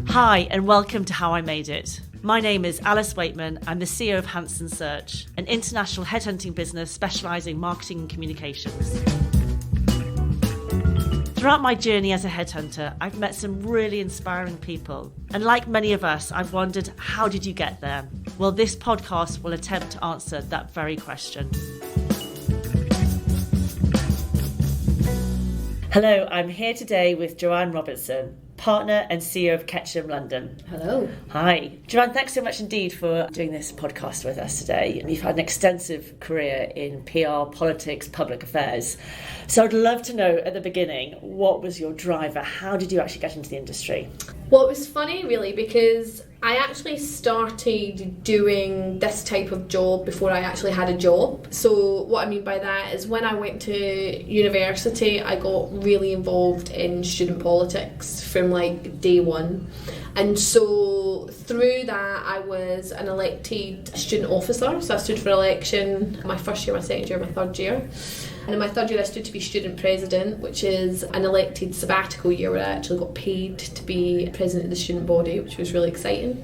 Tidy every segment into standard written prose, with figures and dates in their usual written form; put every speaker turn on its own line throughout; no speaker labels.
Hi, and welcome to How I Made It. My name is Alice Weightman. I'm the CEO of Hanson Search, an international headhunting business specialising in marketing and communications. Throughout my journey as a headhunter, I've met some really inspiring people. And like many of us, I've wondered, how did you get there? Well, this podcast will attempt to answer that very question. Hello, I'm here today with Jo-ann Robertson, partner and CEO of Ketchum London.
Hello.
Hi. Jo-ann, thanks so much indeed for doing this podcast with us today. You've had an extensive career in PR, politics, public affairs. So I'd love to know at the beginning, what was your driver? How did you actually get into the industry?
Well, it was funny really because I actually started doing this type of job before I actually had a job. So what I mean by that is when I went to university, I got really involved in student politics from like day one. And so through that, I was an elected student officer. So I stood for election my first year, my second year, my third year. And in my third year, I stood to be student president, which is an elected sabbatical year where I actually got paid to be president of the student body, which was really exciting.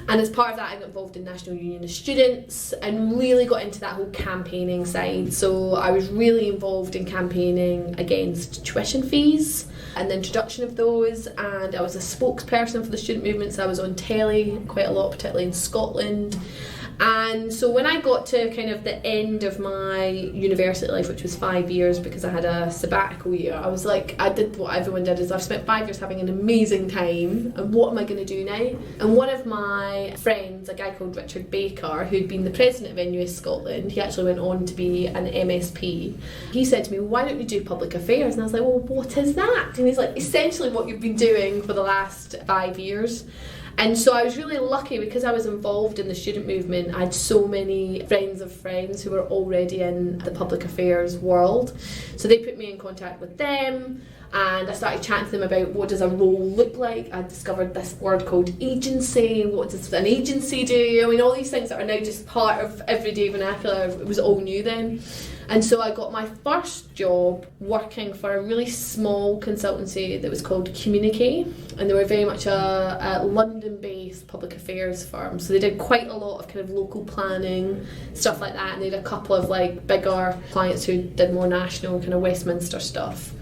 And as part of that, I got involved in National Union of Students and really got into that whole campaigning side. So I was really involved in campaigning against tuition fees and the introduction of those. And I was a spokesperson for the student movement, so I was on telly quite a lot, particularly in Scotland. And so when I got to kind of the end of my university life, which was 5 years because I had a sabbatical year, I was like, I did what everyone did, is I've spent 5 years having an amazing time, and what am I going to do now? And one of my friends, a guy called Richard Baker, who'd been the president of NUS Scotland, he actually went on to be an MSP, he said to me, why don't you do public affairs? And I was like, well, what is that? And he's like, essentially what you've been doing for the last 5 years. And so I was really lucky because I was involved in the student movement. I had so many friends of friends who were already in the public affairs world. So they put me in contact with them and I started chatting to them about what does a role look like. I discovered this word called agency. What does an agency do? I mean, all these things that are now just part of everyday vernacular, it was all new then. And so I got my first job working for a really small consultancy that was called Communicate, and they were very much a London-based public affairs firm. So they did quite a lot of kind of local planning, stuff like that, and they had a couple of like bigger clients who did more national kind of Westminster stuff.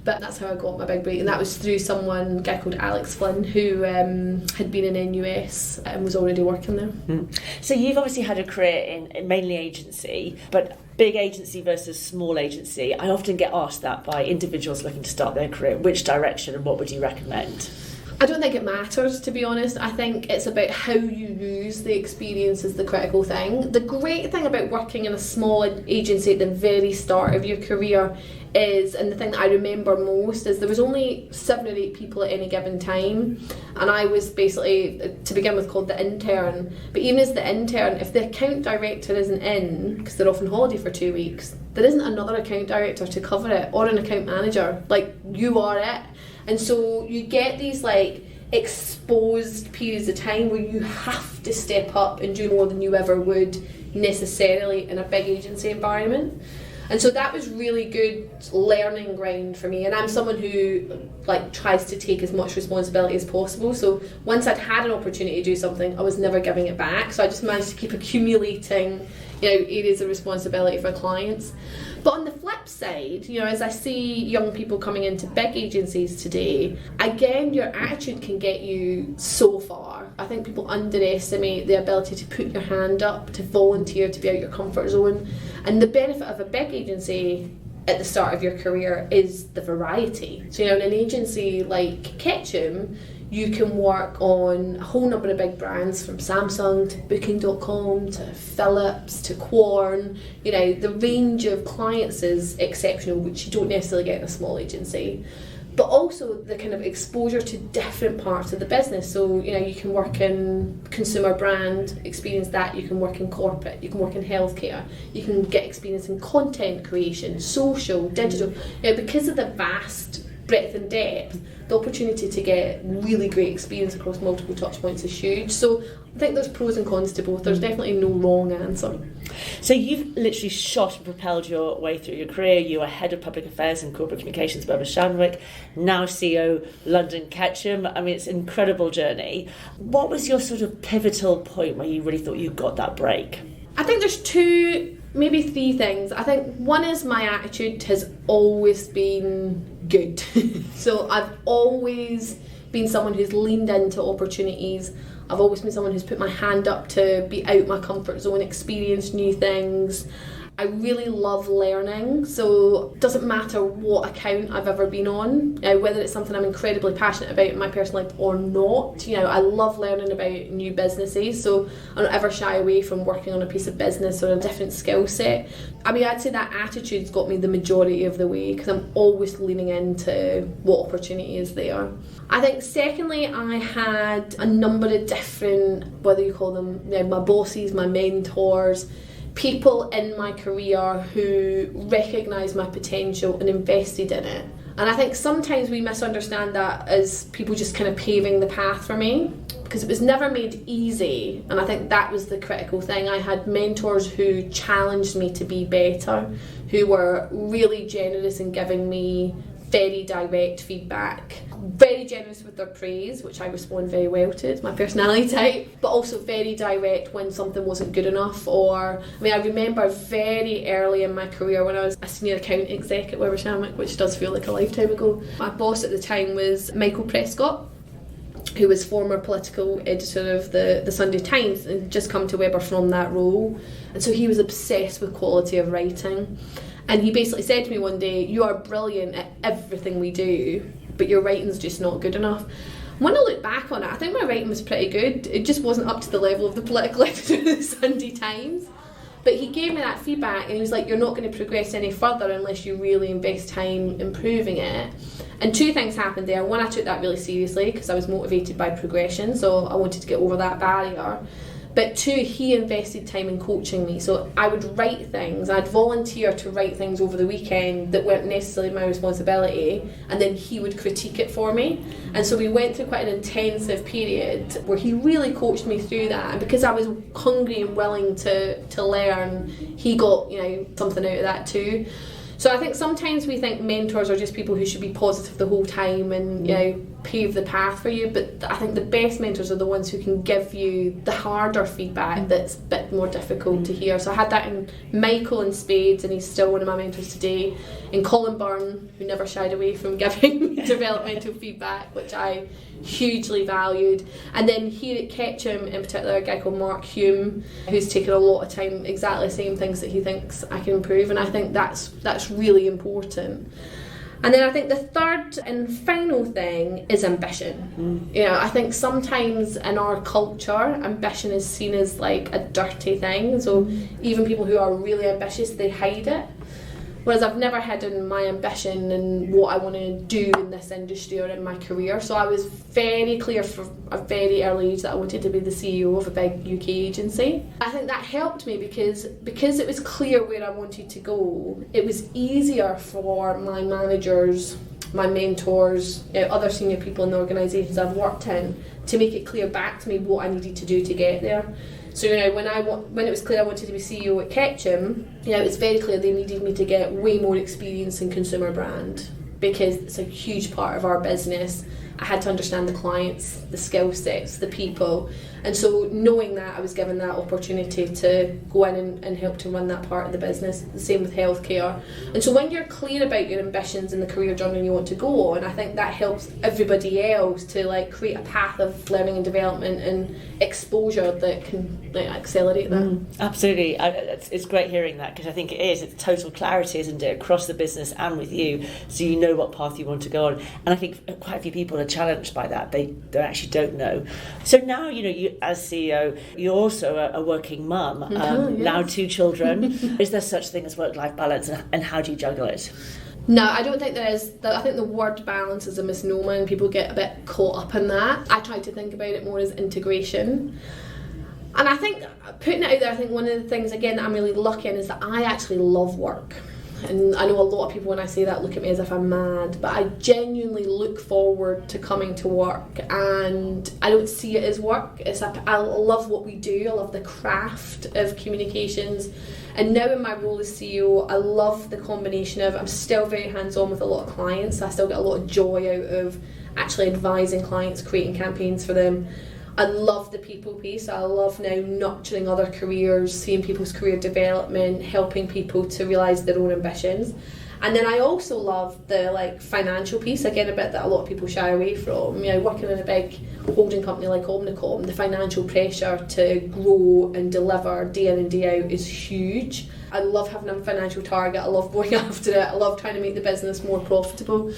But that's how I got my big break, and that was through a guy called Alex Flynn, who had been in NUS and was already working there.
So you've obviously had a career in mainly agency, but big agency versus small agency. I often get asked that by individuals looking to start their career. Which direction and what would you recommend?
I don't think it matters, to be honest. I think it's about how you use the experience is the critical thing. The great thing about working in a small agency at the very start of your career is, and the thing that I remember most, is there was only 7 or 8 people at any given time, and I was basically, to begin with, called the intern. But even as the intern, if the account director isn't in, because they're off on holiday for 2 weeks, there isn't another account director to cover it, or an account manager. Like, you are it. And so you get these like exposed periods of time where you have to step up and do more than you ever would necessarily in a big agency environment. And so that was really good learning ground for me. And I'm someone who like tries to take as much responsibility as possible. So once I'd had an opportunity to do something, I was never giving it back. So I just managed to keep accumulating, areas of responsibility for clients. But on the flip side, as I see young people coming into big agencies today, again, your attitude can get you so far. I think people underestimate the ability to put your hand up, to volunteer, to be out your comfort zone. And the benefit of a big agency at the start of your career is the variety. So, in an agency like Ketchum, you can work on a whole number of big brands, from Samsung to Booking.com to Philips to Quorn. The range of clients is exceptional, which you don't necessarily get in a small agency. But also the kind of exposure to different parts of the business. So, you can work in consumer brand, experience that. You can work in corporate, you can work in healthcare, you can get experience in content creation, social, digital. Because of the vast breadth and depth, the opportunity to get really great experience across multiple touch points is huge. So I think there's pros and cons to both. There's definitely no wrong answer.
So you've literally shot and propelled your way through your career. You are head of public affairs and corporate communications at Weber Shandwick, now CEO London Ketchum. I mean, it's an incredible journey. What was your sort of pivotal point where you really thought you got that break?
I think there's two, maybe three things. I think one is my attitude has always been good. So I've always been someone who's leaned into opportunities. I've always been someone who's put my hand up to be out my comfort zone, experience new things. I really love learning, so it doesn't matter what account I've ever been on, whether it's something I'm incredibly passionate about in my personal life or not. I love learning about new businesses, so I don't ever shy away from working on a piece of business or a different skill set. I mean, I'd say that attitude's got me the majority of the way because I'm always leaning into what opportunity is there. I think secondly, I had a number of different, whether you call them my bosses, my mentors, people in my career who recognised my potential and invested in it. And I think sometimes we misunderstand that as people just kind of paving the path for me, because it was never made easy. And I think that was the critical thing. I had mentors who challenged me to be better, who were really generous in giving me very direct feedback, very generous with their praise, which I respond very well to, it's my personality type, but also very direct when something wasn't good enough. I remember very early in my career when I was a senior account exec at Weber Shandwick, which does feel like a lifetime ago. My boss at the time was Michael Prescott, who was former political editor of the Sunday Times and just come to Weber from that role. And so he was obsessed with quality of writing. And he basically said to me one day, "You are brilliant at everything we do, but your writing's just not good enough." When I look back on it, I think my writing was pretty good. It just wasn't up to the level of the political editor of the Sunday Times. But he gave me that feedback and he was like, "You're not going to progress any further unless you really invest time improving it." And two things happened there. One, I took that really seriously because I was motivated by progression, so I wanted to get over that barrier. But two, he invested time in coaching me. So I would write things, I'd volunteer to write things over the weekend that weren't necessarily my responsibility, and then he would critique it for me. And so we went through quite an intensive period where he really coached me through that. And because I was hungry and willing to learn, he got, something out of that too. So I think sometimes we think mentors are just people who should be positive the whole time and pave the path for you, but I think the best mentors are the ones who can give you the harder feedback that's a bit more difficult to hear. So I had that in Michael in spades, and he's still one of my mentors today, in Colin Byrne, who never shied away from giving me developmental feedback, which I hugely valued. And then here at Ketchum in particular, a guy called Mark Hume, who's taken a lot of time, exactly the same things that he thinks I can improve, and I think that's really important. And then I think the third and final thing is ambition. I think sometimes in our culture, ambition is seen as like a dirty thing. So even people who are really ambitious, they hide it. Whereas I've never hidden my ambition and what I want to do in this industry or in my career. So I was very clear from a very early age that I wanted to be the CEO of a big UK agency. I think that helped me because it was clear where I wanted to go. It was easier for my managers, my mentors, other senior people in the organisations I've worked in to make it clear back to me what I needed to do to get there. So when it was clear I wanted to be CEO at Ketchum, it was very clear they needed me to get way more experience in consumer brand because it's a huge part of our business. I had to understand the clients, the skill sets, the people. And so knowing that, I was given that opportunity to go in and help to run that part of the business. The same with healthcare. And so when you're clear about your ambitions and the career journey you want to go on, I think that helps everybody else to create a path of learning and development and exposure that can accelerate that.
Absolutely. It's great hearing that because I think it's total clarity, isn't it, across the business and with you, so you know what path you want to go on. And I think quite a few people are challenged by that. They actually don't know. So now, you as CEO, you're also a working mum,
Yes.
now 2 children. Is there such thing as work-life balance, and how do you juggle it?
No, I don't think there is. I think the word balance is a misnomer and people get a bit caught up in that. I try to think about it more as integration. And I think, putting it out there, I think one of the things, again, that I'm really lucky in is that I actually love work. And I know a lot of people, when I say that, look at me as if I'm mad, but I genuinely look forward to coming to work, and I don't see it as work. I love what we do. I love the craft of communications. And now in my role as CEO, I love the combination of, I'm still very hands-on with a lot of clients. So I still get a lot of joy out of actually advising clients, creating campaigns for them. I love the people piece. I love now nurturing other careers, seeing people's career development, helping people to realise their own ambitions. And then I also love the financial piece, again, a bit that a lot of people shy away from. Working in a big holding company like Omnicom, the financial pressure to grow and deliver day in and day out is huge. I love having a financial target. I love going after it. I love trying to make the business more profitable.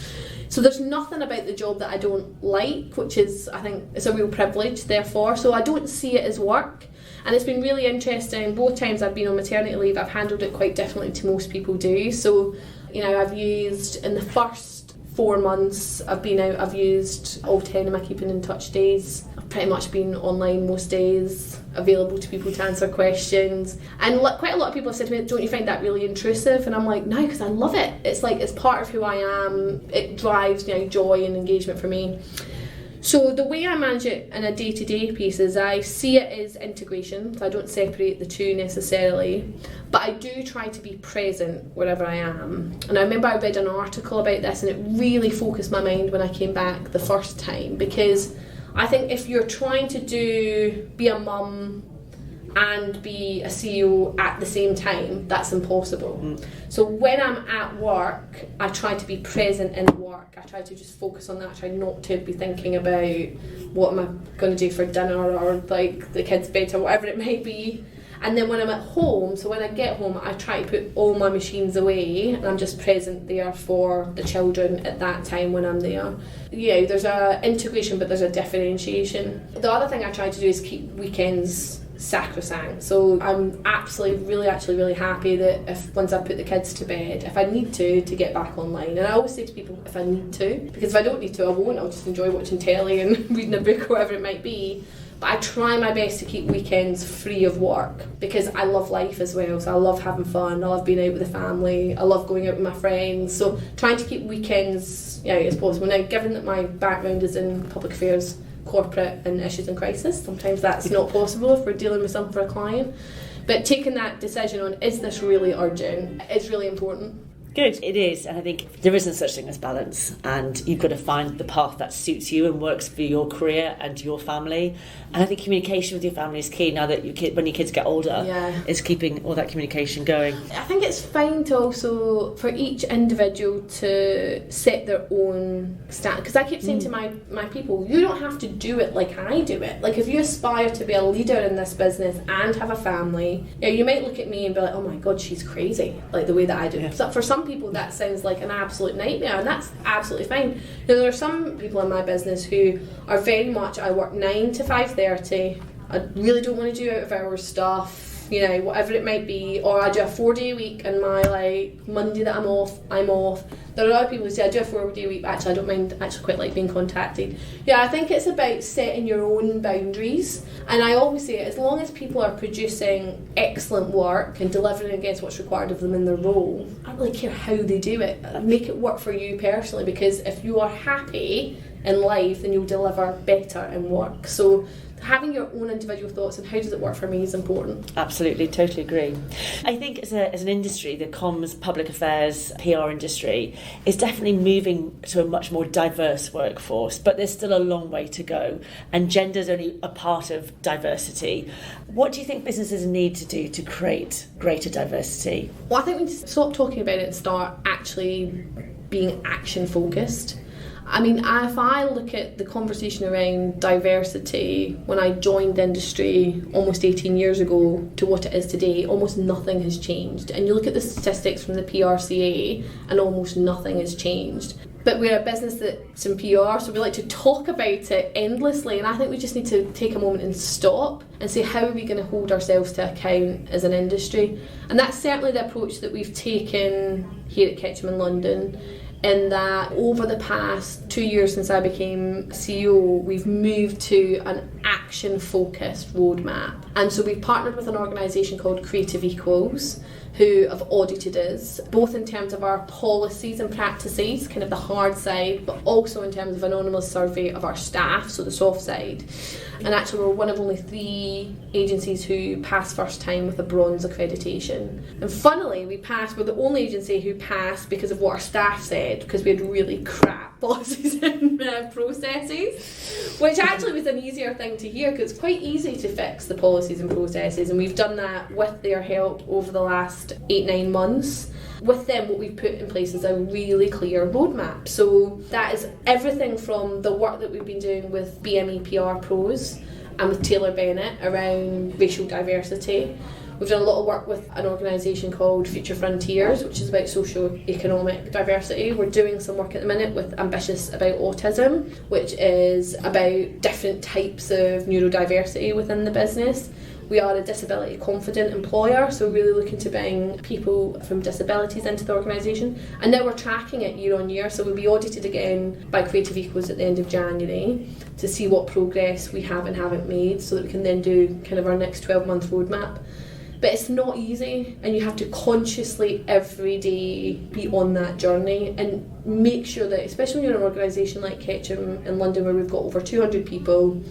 So there's nothing about the job that I don't like, which is, I think, it's a real privilege, therefore. So I don't see it as work. And it's been really interesting. Both times I've been on maternity leave, I've handled it quite differently to most people do. So, I've used, in the first 4 months I've been out, I've used all 10 of my keeping in touch days. I've pretty much been online most days, available to people to answer questions. And quite a lot of people have said to me, don't you find that really intrusive? And I'm like, no, because I love it. It's it's part of who I am. It drives joy and engagement for me. So the way I manage it in a day-to-day piece is I see it as integration, so I don't separate the two necessarily, but I do try to be present wherever I am. And I remember I read an article about this, and it really focused my mind when I came back the first time, because I think if you're trying to be a mum and be a CEO at the same time, that's impossible. So when I'm at work, I try to be present in work. I try to just focus on that. I try not to be thinking about what am I going to do for dinner, or the kids' bed, or whatever it may be. And then when I'm at home, so when I get home, I try to put all my machines away, and I'm just present there for the children at that time when I'm there. There's a integration, but there's a differentiation. The other thing I try to do is keep weekends sacrosanct. So I'm absolutely really happy that if once I put the kids to bed, if I need to get back online. And I always say to people, if I need to, because if I don't need to, I won't. I'll just enjoy watching telly and reading a book or whatever it might be. But I try my best to keep weekends free of work, because I love life as well. So I love having fun, I love being out with the family, I love going out with my friends. So trying to keep weekends out as possible. Now, given that my background is in public affairs, corporate and issues and crisis, sometimes that's not possible if we're dealing with something for a client. But taking that decision on, is this really urgent, is really important.
Good, it is, and I think there isn't such thing as balance, and you've got to find the path that suits you and works for your career and your family. And I think communication with your family is key now that when your kids get older, is keeping all that communication going.
I think it's fine to also, for each individual to set their own standard, because I keep saying to my people, you don't have to do it like I do it. If you aspire to be a leader in this business and have a family, you might look at me and be like, oh my god, she's crazy, the way that I do it. So for some people that sounds like an absolute nightmare, and that's absolutely fine. There are some people in my business who are very much, I work 9 to 5:30, I really don't want to do out of hours stuff, whatever it might be, or I do a 4-day week, and my Monday that I'm off. There are other people who say I do a 4-day week, but actually I don't mind, actually quite like being contacted. I think it's about setting your own boundaries, and I always say as long as people are producing excellent work and delivering against what's required of them in their role, I don't really care how they do it. Make it work for you personally, because if you are happy in life, then you'll deliver better in work. So having your own individual thoughts and how does it work for me is important.
Absolutely, totally agree. I think as an industry, the comms, public affairs, PR industry is definitely moving to a much more diverse workforce, but there's still a long way to go, and gender's only a part of diversity. What do you think businesses need to do to create greater diversity?
Well, I think we need to stop talking about it and start actually being action focused. I mean, if I look at the conversation around diversity when I joined the industry almost 18 years ago to what it is today, almost nothing has changed. And you look at the statistics from the PRCA and almost nothing has changed. But we're a business that's in PR, so we like to talk about it endlessly, and I think we just need to take a moment and stop and say, how are we going to hold ourselves to account as an industry? And that's certainly the approach that we've taken here at Ketchum in London, in that over the past 2 years since I became CEO, we've moved to an action-focused roadmap. And so we've partnered with an organisation called Creative Equals, who have audited us, both in terms of our policies and practices, kind of the hard side, but also in terms of an anonymous survey of our staff, so the soft side. And actually we're one of only 3 agencies who passed first time with a bronze accreditation. And funnily, we're the only agency who passed because of what our staff said, because we had really crap policies and processes, which actually was an easier thing to hear, because it's quite easy to fix the policies and processes, and we've done that with their help over the last 8-9 months. With them, what we've put in place is a really clear roadmap. So that is everything from the work that we've been doing with BME PR Pros and with Taylor Bennett around racial diversity. We've done a lot of work with an organisation called Future Frontiers, which is about socio-economic diversity. We're doing some work at the minute with Ambitious about autism, which is about different types of neurodiversity within the business. We are a disability confident employer, so really looking to bring people from disabilities into the organisation. And now we're tracking it year on year, so we'll be audited again by Creative Ecos at the end of January to see what progress we have and haven't made, so that we can then do kind of our next 12-month roadmap. But it's not easy, and you have to consciously every day be on that journey and make sure that, especially when you're in an organisation like Ketchum in London where we've got over 200 people,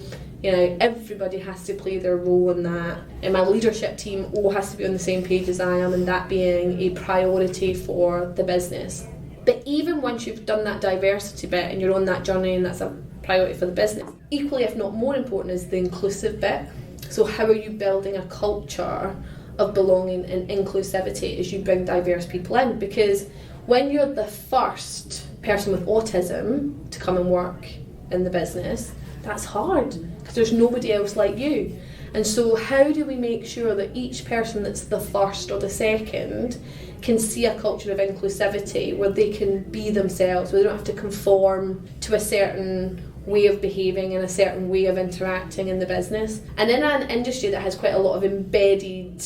you know, everybody has to play their role in that. And my leadership team all has to be on the same page as I am, and that being a priority for the business. But even once you've done that diversity bit and you're on that journey and that's a priority for the business, equally if not more important is the inclusive bit. So how are you building a culture of belonging and inclusivity as you bring diverse people in? Because when you're the first person with autism to come and work in the business, that's hard because there's nobody else like you. And so how do we make sure that each person that's the first or the second can see a culture of inclusivity where they can be themselves, where they don't have to conform to a certain way of behaving and a certain way of interacting in the business? And in an industry that has quite a lot of embedded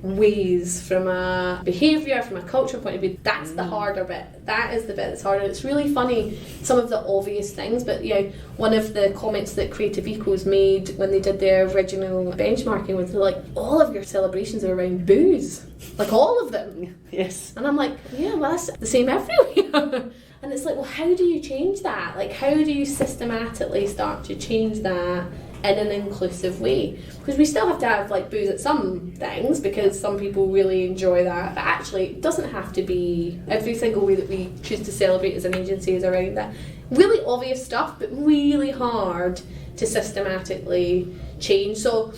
ways from a behaviour, from a cultural point of view, that's the harder bit. That is the bit that's harder. It's really funny, some of the obvious things, but you know, one of the comments that Creative Ecos made when they did their original benchmarking was, they're like, all of your celebrations are around booze, like all of them.
Yes.
And I'm like, yeah, well, that's the same everywhere. And it's like, well, how do you change that? Like, how do you systematically start to change that in an inclusive way? Because we still have to have like booze at some things because some people really enjoy that, but actually it doesn't have to be every single way that we choose to celebrate as an agency is around that. Really obvious stuff, but really hard to systematically change. So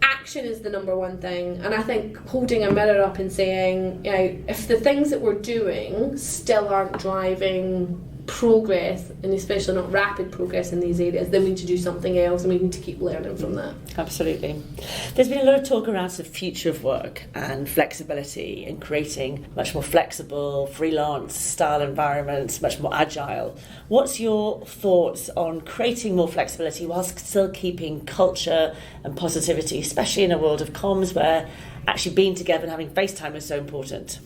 action is the number one thing, and I think holding a mirror up and saying, you know, if the things that we're doing still aren't driving progress, and especially not rapid progress in these areas, then we need to do something else and we need to keep learning from that.
Absolutely. There's been a lot of talk around the future of work and flexibility and creating much more flexible freelance style environments, much more agile. What's your thoughts on creating more flexibility whilst still keeping culture and positivity, especially in a world of comms where actually being together and having FaceTime is so important?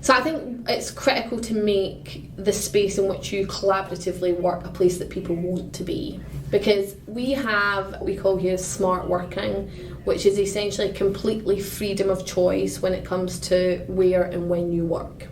So I think it's critical to make the space in which you collaboratively work a place that people want to be. Because we have what we call here smart working, which is essentially completely freedom of choice when it comes to where and when you work.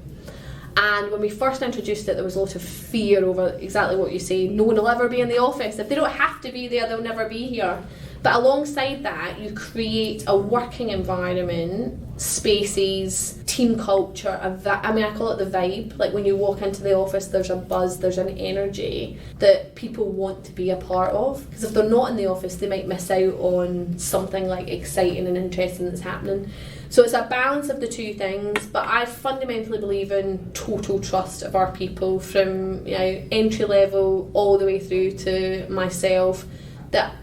And when we first introduced it, there was a lot of fear over exactly what you say. No one will ever be in the office. If they don't have to be there, they'll never be here. But alongside that, you create a working environment, spaces, team culture. I call it the vibe. Like when you walk into the office, there's a buzz, there's an energy that people want to be a part of. Because if they're not in the office, they might miss out on something like exciting and interesting that's happening. So it's a balance of the two things, but I fundamentally believe in total trust of our people, from entry level all the way through to myself, that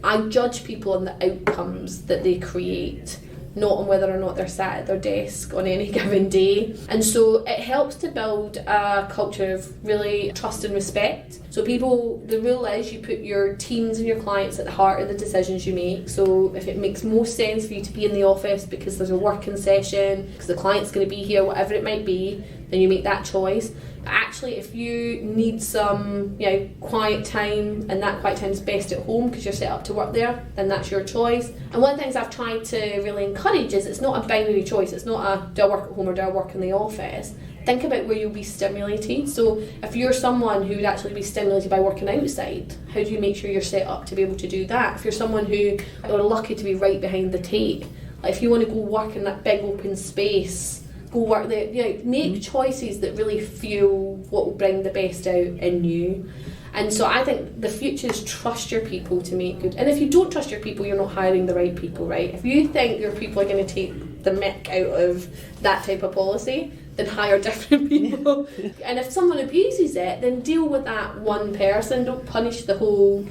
I judge people on the outcomes that they create, not on whether or not they're sat at their desk on any given day. And so it helps to build a culture of really trust and respect. So the rule is you put your teams and your clients at the heart of the decisions you make. So if it makes more sense for you to be in the office because there's a working session, because the client's going to be here, whatever it might be, then you make that choice. Actually, if you need some, quiet time, and that quiet time is best at home because you're set up to work there, then that's your choice. And one of the things I've tried to really encourage is it's not a binary choice. It's not a, do I work at home or do I work in the office? Think about where you'll be stimulated. So if you're someone who would actually be stimulated by working outside, how do you make sure you're set up to be able to do that? If you're someone who are lucky to be right behind the tape, like if you want to go work in that big open space, go work there, make choices that really fuel what will bring the best out in you. And so I think the future is trust your people to make good. And if you don't trust your people, you're not hiring the right people, right? If you think your people are going to take the mick out of that type of policy, then hire different people. And if someone abuses it, then deal with that one person. Don't punish the whole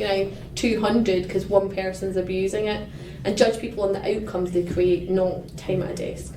200 because one person's abusing it. And judge people on the outcomes they create, not time at a desk.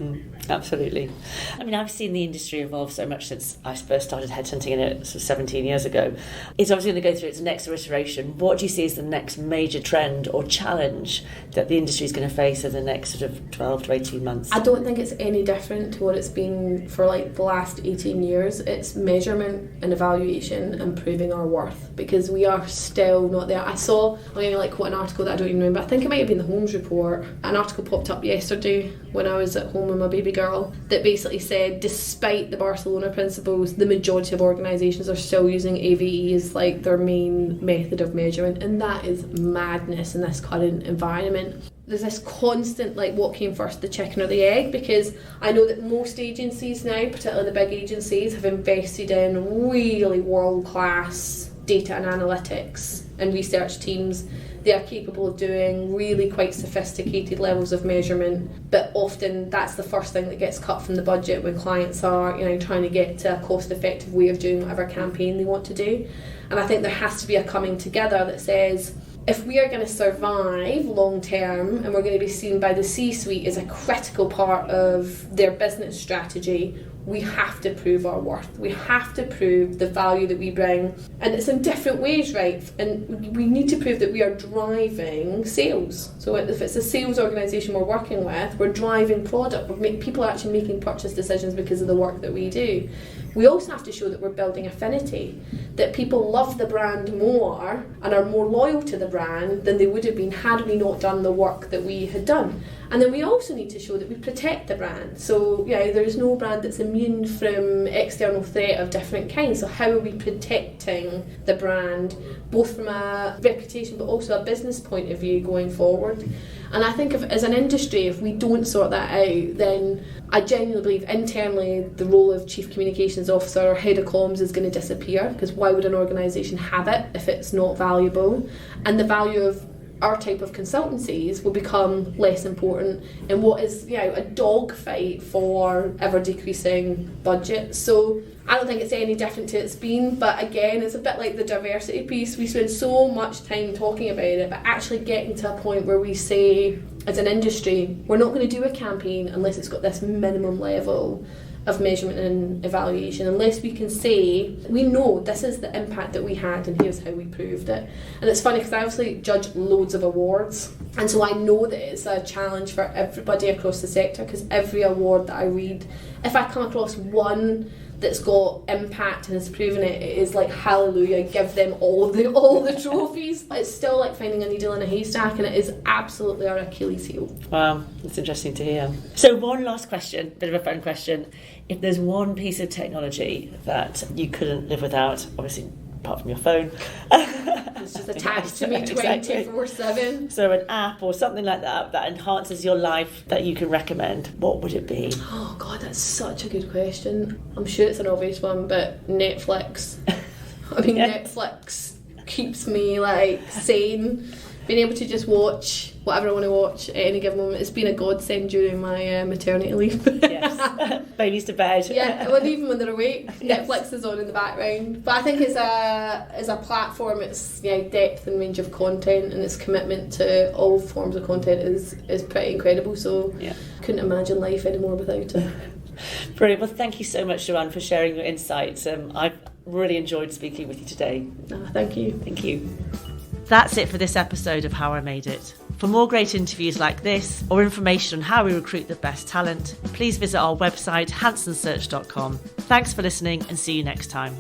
Absolutely. I mean, I've seen the industry evolve so much since I first started headhunting in it sort of 17 years ago. It's obviously going to go through its next iteration. What do you see as the next major trend or challenge that the industry is going to face in the next sort of 12 to 18 months?
I don't think it's any different to what it's been for the last 18 years. It's measurement and evaluation and proving our worth, because we are still not there. I'm going to quote an article that I don't even remember. I think it might have been the Holmes Report. An article popped up yesterday when I was at home with my baby girl that basically said, despite the Barcelona principles, the majority of organisations are still using AVE as their main method of measurement, and that is madness in this current environment. There's this constant what came first, the chicken or the egg, because I know that most agencies now, particularly the big agencies, have invested in really world-class data and analytics and research teams. They are capable of doing really quite sophisticated levels of measurement, but often that's the first thing that gets cut from the budget when clients are trying to get to a cost-effective way of doing whatever campaign they want to do. And I think there has to be a coming together that says, if we are going to survive long term and we're going to be seen by the C-suite as a critical part of their business strategy, we have to prove our worth. We have to prove the value that we bring. And it's in different ways, right? And we need to prove that we are driving sales. So if it's a sales organisation we're working with, we're driving product. People are actually making purchase decisions because of the work that we do. We also have to show that we're building affinity, that people love the brand more and are more loyal to the brand than they would have been had we not done the work that we had done. And then we also need to show that we protect the brand. So there is no brand that's immune from external threat of different kinds. So how are we protecting the brand, both from a reputation but also a business point of view going forward? And I think as an industry, if we don't sort that out, then I genuinely believe internally the role of Chief Communications Officer or Head of Comms is going to disappear, because why would an organisation have it if it's not valuable? And the value of our type of consultancies will become less important in what is a dogfight for ever decreasing budget. So I don't think it's any different to it's been, but again, it's a bit like the diversity piece. We spend so much time talking about it, but actually getting to a point where we say, as an industry, we're not going to do a campaign unless it's got this minimum level of measurement and evaluation, unless we can say, we know this is the impact that we had and here's how we proved it. And it's funny because I obviously judge loads of awards, and so I know that it's a challenge for everybody across the sector, because every award that I read, if I come across one that's got impact and has proven it, it is hallelujah, give them all the trophies. It's still finding a needle in a haystack, and it is absolutely our Achilles heel.
Wow, that's interesting to hear. So one last question, bit of a fun question. If there's one piece of technology that you couldn't live without, obviously apart from your phone,
it's just attached to me 24/7.
So an app or something like that enhances your life that you can recommend, what would it be?
Oh God, that's such a good question. I'm sure it's an obvious one, but Netflix. I mean, Netflix keeps me sane. Being able to just watch whatever I want to watch at any given moment. It's been a godsend during my maternity leave.
Yes, babies to bed.
Yeah, well, even when they're awake, yes. Netflix is on in the background. But I think as a platform, its depth and range of content and its commitment to all forms of content is pretty incredible. So couldn't imagine life anymore without it.
Brilliant. Well, thank you so much, Jo-ann, for sharing your insights. I've really enjoyed speaking with you today.
Thank you.
Thank you. That's it for this episode of How I Made It. For more great interviews like this, or information on how we recruit the best talent, please visit our website hansonsearch.com. Thanks for listening and see you next time.